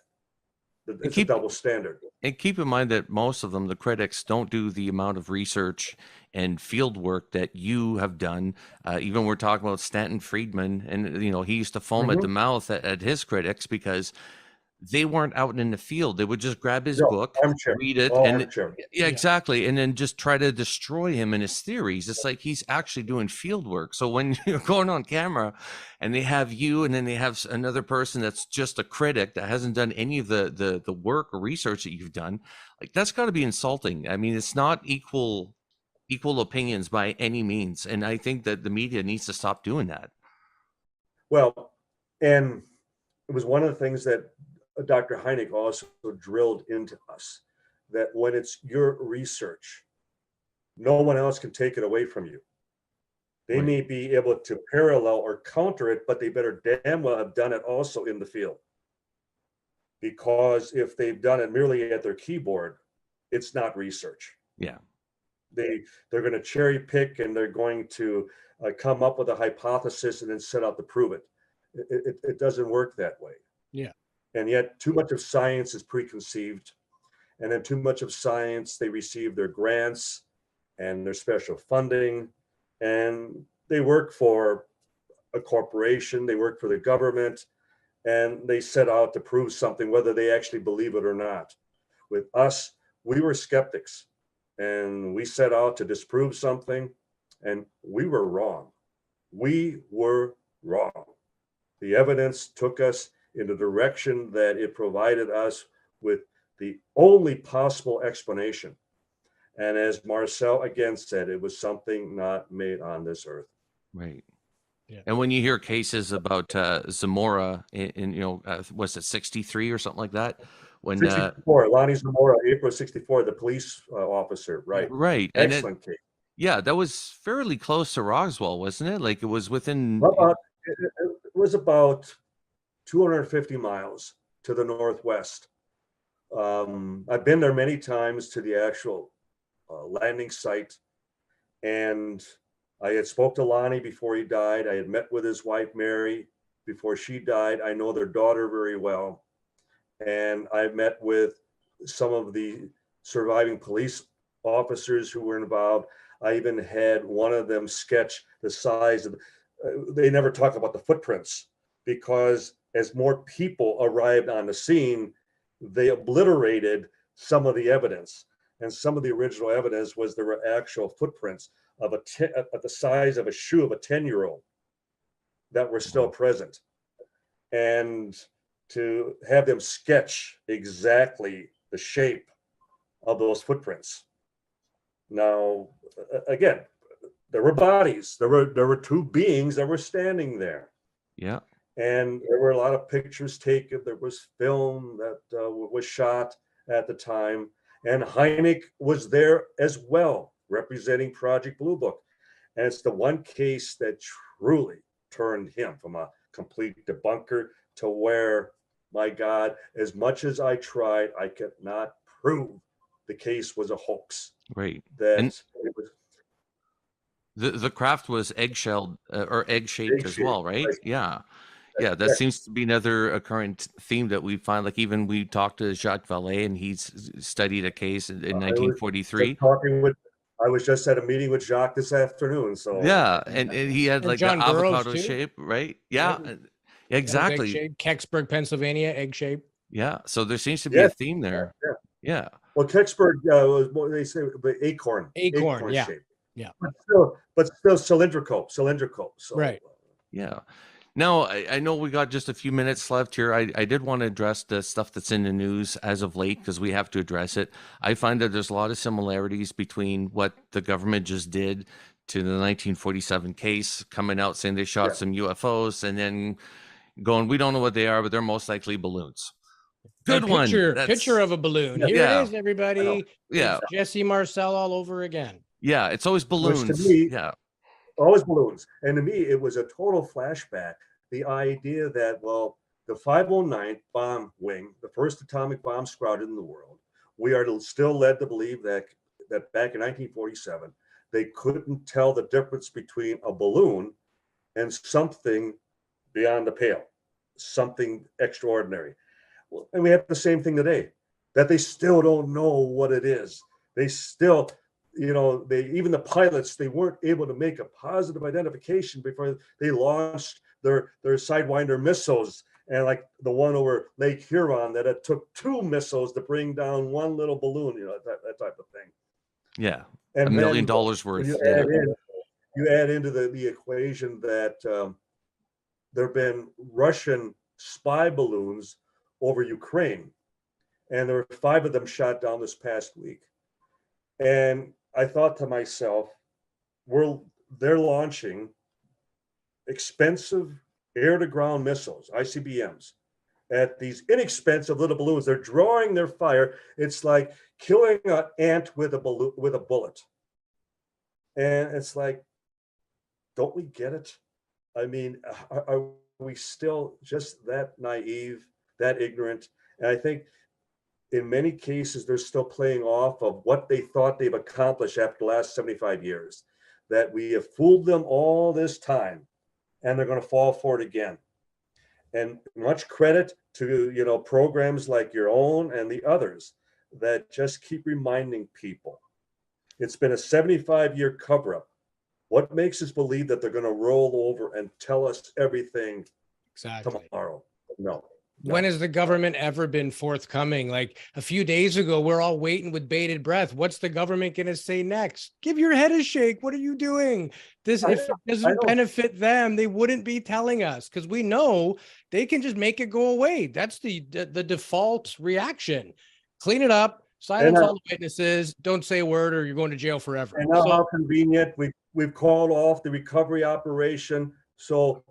it's a double standard. And keep in mind that most of them, the critics, don't do the amount of research and field work that you have done. Even we're talking about Stanton Friedman, and he used to foam at the mouth at his critics because they weren't out in the field. They would just grab his book, read it, exactly, and then just try to destroy him and his theories. It's like he's actually doing field work. So when you're going on camera and they have you, and then they have another person that's just a critic that hasn't done any of the work or research that you've done, like that's got to be insulting. I mean, it's not equal opinions by any means, and I think that the media needs to stop doing that. Well, and it was one of the things that Dr. Hynek also drilled into us, that when it's your research, no one else can take it away from you. They may be able to parallel or counter it, but they better damn well have done it also in the field. Because if they've done it merely at their keyboard, it's not research. Yeah. They're going to cherry pick, and they're going to come up with a hypothesis and then set out to prove it. It doesn't work that way. Yeah. And yet too much of science is preconceived, and then too much of science, they receive their grants and their special funding, and they work for a corporation, they work for the government, and they set out to prove something, whether they actually believe it or not. With us, we were skeptics, and we set out to disprove something, and we were wrong. We were wrong. The evidence took us in the direction that it provided us with the only possible explanation. And as Marcel again said, it was something not made on this earth. Right. Yeah. And when you hear cases about Zamora in was it 63 or something like that? When 64, Lonnie Zamora, April 64, the police officer, right? right. And Excellent case. yeah, that was fairly close to Roswell, wasn't it? Like it was within It was about 250 miles to the northwest. I've been there many times to the actual landing site, and I had spoke to Lonnie before he died. I had met with his wife, Mary, before she died. I know their daughter very well. And I met with some of the surviving police officers who were involved. I even had one of them sketch the size of, they never talk about the footprints, because as more people arrived on the scene, they obliterated some of the evidence. And some of the original evidence was there were actual footprints of at the size of a shoe of a 10-year-old that were still present. And to have them sketch exactly the shape of those footprints. Now, again, there were bodies. There were two beings that were standing there. Yeah. And there were a lot of pictures taken. There was film that was shot at the time. And Hynek was there as well, representing Project Blue Book. And it's the one case that truly turned him from a complete debunker to where, my God, as much as I tried, I could not prove the case was a hoax. Right. That And it was the craft was eggshelled or egg-shaped as well, right? right. Yeah. Yeah, that seems to be another current theme that we find. Like even we talked to Jacques Vallée, and he's studied a case in 1943. I was just at a meeting with Jacques this afternoon. So yeah, and he had And like John the Burroughs, avocado too. shape, right? Yeah, Yeah. exactly. Egg-shaped. Kecksburg, Pennsylvania, egg shape. Yeah, so there seems to be a theme there. Yeah. Well, Kecksburg was what they say, the acorn Yeah. shape. Yeah. But still cylindrical. So, Right. Yeah. Now, I know we got just a few minutes left here. I did want to address the stuff that's in the news as of late, because we have to address it. I find that there's a lot of similarities between what the government just did to the 1947 case, coming out saying they shot some UFOs and then going, we don't know what they are, but they're most likely balloons. Good one. Picture of a balloon. Here it is, everybody. Yeah. It's Jesse Marcel all over again. Yeah, it's always balloons. Which to me, yeah. Always balloons. And to me, it was a total flashback. The idea that, well, the 509th bomb wing, the first atomic bomb squadron in the world, we are still led to believe that back in 1947, they couldn't tell the difference between a balloon and something beyond the pale, something extraordinary. And we have the same thing today, that they still don't know what it is. They still, even the pilots, they weren't able to make a positive identification before they launched their Sidewinder missiles. And like the one over Lake Huron, that it took 2 missiles to bring down one little balloon, that type of thing. Yeah. And $1 million worth. You add into the equation that there have been Russian spy balloons over Ukraine, and there were 5 of them shot down this past week. And I thought to myself, they're launching expensive air-to-ground missiles, ICBMs, at these inexpensive little balloons. They're drawing their fire. It's like killing an ant with a bullet. And it's like, don't we get it? I mean, are we still just that naive, that ignorant? And I think in many cases, they're still playing off of what they thought they've accomplished after the last 75 years, that we have fooled them all this time, and they're going to fall for it again. And much credit to, programs like your own and the others that just keep reminding people. It's been a 75-year cover-up. What makes us believe that they're going to roll over and tell us everything tomorrow? No. When has the government ever been forthcoming? Like a few days ago, we're all waiting with bated breath. What's the government going to say next? Give your head a shake. What are you doing? This, if it doesn't benefit them, they wouldn't be telling us, because we know they can just make it go away. That's the default reaction. Clean it up, silence all the witnesses, don't say a word, or you're going to jail forever. And now how convenient. We've called off the recovery operation. So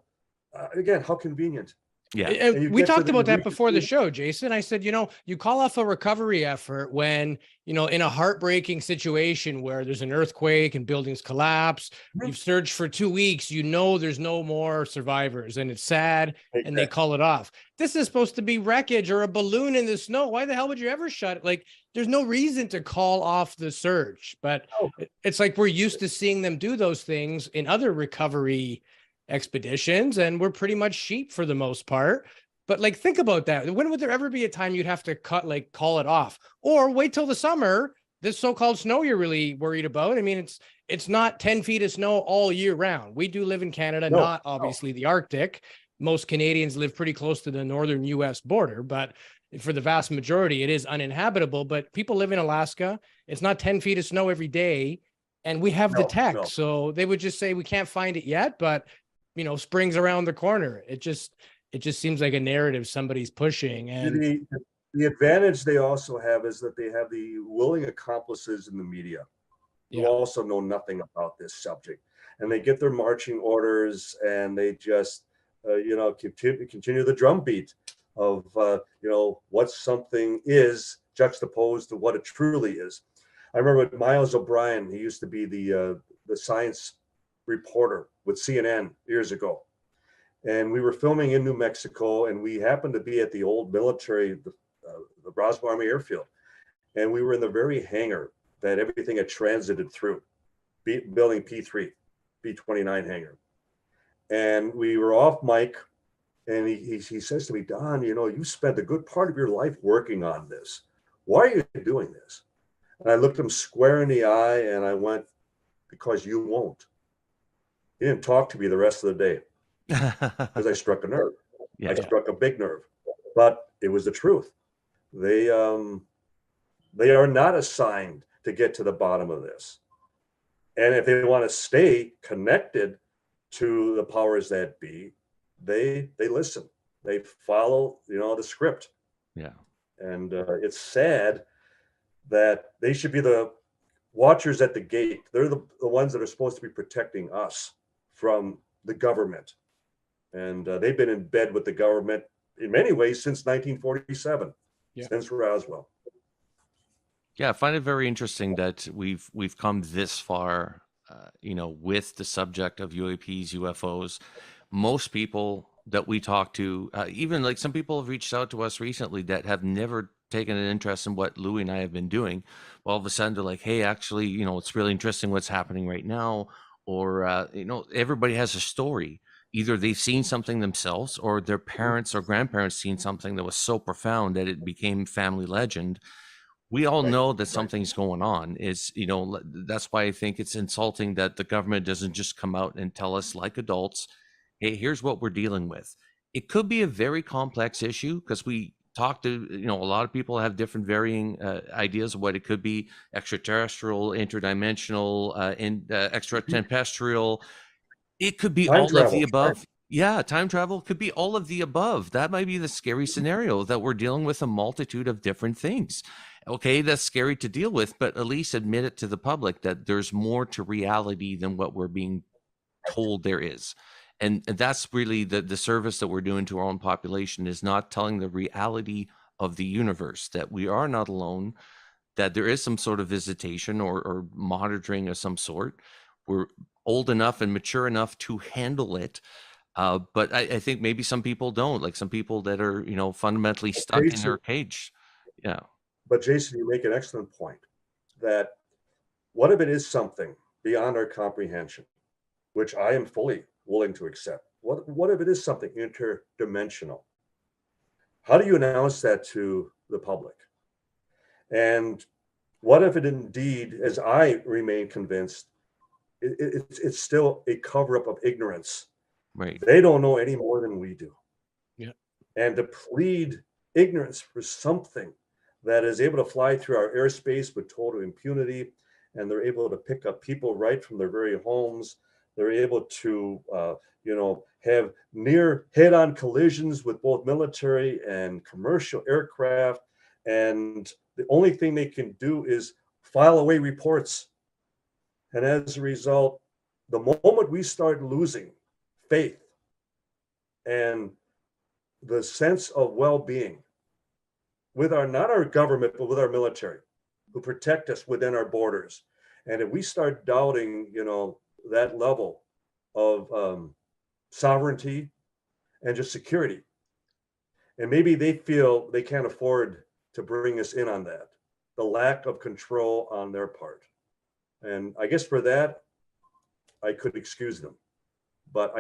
again, how convenient. Yeah. And we talked about that before the show, Jason. I said, you call off a recovery effort when, in a heartbreaking situation where there's an earthquake and buildings collapse, you've searched for 2 weeks, there's no more survivors, and it's sad, and they call it off. This is supposed to be wreckage or a balloon in the snow. Why the hell would you ever shut it? Like, there's no reason to call off the search, but it's like we're used to seeing them do those things in other recovery expeditions, and we're pretty much sheep for the most part. But like, think about that. When would there ever be a time you'd have to call it off, or wait till the summer, this so-called snow you're really worried about? I mean, it's not 10 feet of snow all year round. We do live in Canada, not obviously the Arctic. Most Canadians live pretty close to the northern US border, but for the vast majority, it is uninhabitable. But people live in Alaska. It's not 10 feet of snow every day, and we have the tech. So they would just say, we can't find it yet, but spring's around the corner. It just seems like a narrative somebody's pushing. And the advantage they also have is that they have the willing accomplices in the media who also know nothing about this subject, and they get their marching orders, and they just continue the drumbeat of what something is juxtaposed to what it truly is. I remember Miles O'Brien. He used to be the science reporter with CNN years ago, and we were filming in New Mexico, and we happened to be at the old military, the Roswell Army Airfield, and we were in the very hangar that everything had transited through, building P3, B-29 hangar, and we were off mic, and he says to me, Don, you spent a good part of your life working on this. Why are you doing this? And I looked him square in the eye, and I went, because you won't. He didn't talk to me the rest of the day because I struck a nerve. I struck a big nerve, but it was the truth. They are not assigned to get to the bottom of this. And if they want to stay connected to the powers that be, they listen. They follow, the script. Yeah. And it's sad that they should be the watchers at the gate. They're the ones that are supposed to be protecting us from the government. And they've been in bed with the government in many ways since 1947, since Roswell. Yeah, I find it very interesting that we've come this far, with the subject of UAPs, UFOs. Most people that we talk to, even like some people have reached out to us recently that have never taken an interest in what Louis and I have been doing. Well, all of a sudden they're like, hey, actually, it's really interesting what's happening right now. Or, everybody has a story. Either they've seen something themselves, or their parents or grandparents seen something that was so profound that it became family legend. We all know that something's going on. That's why I think it's insulting that the government doesn't just come out and tell us like adults, hey, here's what we're dealing with. It could be a very complex issue, because we talk to, a lot of people have different varying ideas of what it could be: extraterrestrial, interdimensional, extraterrestrial. It could be all of the above. Yeah, time travel could be all of the above. That might be the scary scenario, that we're dealing with a multitude of different things. Okay, that's scary to deal with, but at least admit it to the public that there's more to reality than what we're being told there is. And that's really the service that we're doing to our own population, is not telling the reality of the universe, that we are not alone, that there is some sort of visitation or monitoring of some sort. We're old enough and mature enough to handle it. But I think maybe some people don't, like some people that are, fundamentally stuck in their cage. Yeah. But Jason, you make an excellent point, that what if it is something beyond our comprehension, which I am fully willing to accept? What if it is something interdimensional? How do you announce that to the public? And what if it indeed, as I remain convinced, it's still a cover-up of ignorance? Right. They don't know any more than we do. Yeah. and to plead ignorance for something that is able to fly through our airspace with total impunity, and they're able to pick up people right from their very homes. They're able to, have near head-on collisions with both military and commercial aircraft. And the only thing they can do is file away reports. And as a result, the moment we start losing faith and the sense of well-being with not our government, but with our military, who protect us within our borders. And if we start doubting, that level of sovereignty and just security, and maybe they feel they can't afford to bring us in on that, the lack of control on their part. And I guess for that, I could excuse them, but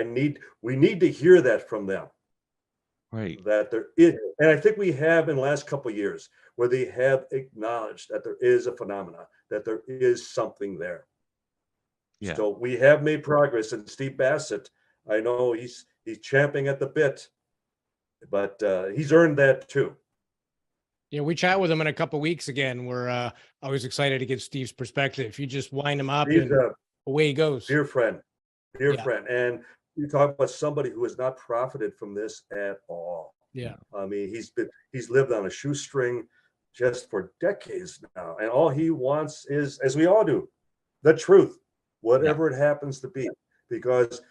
we need to hear that from them. Right. That there is, and I think we have in the last couple of years where they have acknowledged that there is a phenomena, that there is something there. Yeah. So we have made progress, and Steve Bassett, I know he's champing at the bit, but he's earned that too. Yeah, we chat with him in a couple of weeks again. We're always excited to get Steve's perspective. You just wind him up He's and away he goes. Dear friend, friend. And you talk about somebody who has not profited from this at all. Yeah. I mean, he's lived on a shoestring just for decades now. And all he wants is, as we all do, the truth, whatever it happens to be. Because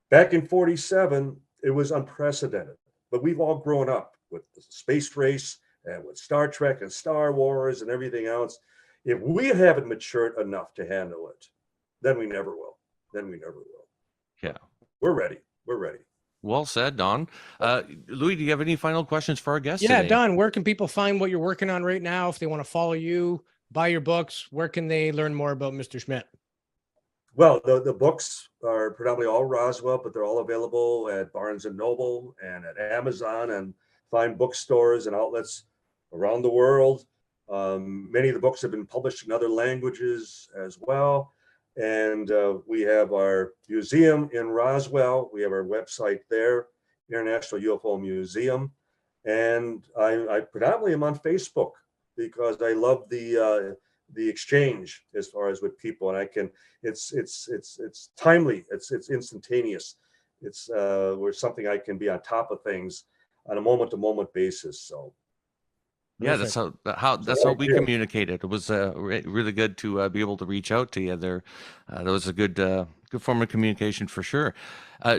back in 47, it was unprecedented. But we've all grown up with the space race and with Star Trek and Star Wars and everything else. If we haven't matured enough to handle it, then we never will. Yeah. We're ready. Well said, Don. Louis, do you have any final questions for our guests Yeah, today? Don, where can people find what you're working on right now? If they want to follow you, buy your books, where can they learn more about Mr. Schmidt? Well, the books are predominantly all Roswell, but they're all available at Barnes & Noble and at Amazon and fine bookstores and outlets around the world. Many of the books have been published in other languages as well. And we have our museum in Roswell. We have our website there, International UFO Museum. And I predominantly am on Facebook because I love the exchange as far as with people, and it's timely, it's instantaneous. It's where something I can be on top of things on a moment-to-moment basis. So. Yeah, that's how we communicated. It was really good to be able to reach out to you there. That was a good form of communication for sure.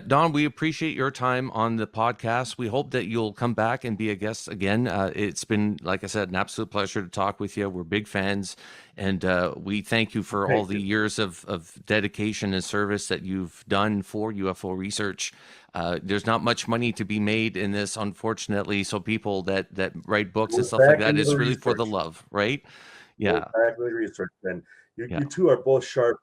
Don, we appreciate your time on the podcast. We hope that you'll come back and be a guest again. It's been, like I said, an absolute pleasure to talk with you. We're big fans, and we thank you for all the years of dedication and service that you've done for UFO research. There's not much money to be made in this, unfortunately. So people that write books and stuff like that is really for the love, right? Yeah. Exactly, research. And you two are both sharp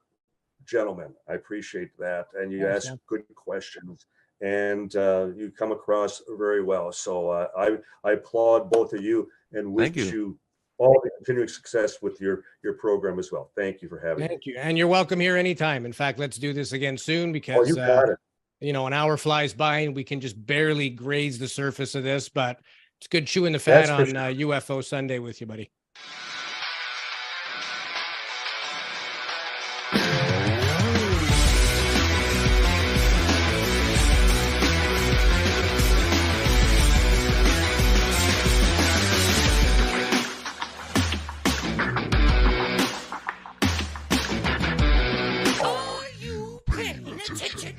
gentlemen. I appreciate that. And you ask good questions, and you come across very well. So I applaud both of you and wish you all the continuing success with your program as well. Thank you for having me. Thank you. And you're welcome here anytime. In fact, let's do this again soon because you got it. An hour flies by and we can just barely graze the surface of this, but it's good chewing the fat on UFO Sunday with you, buddy. Are you paying attention?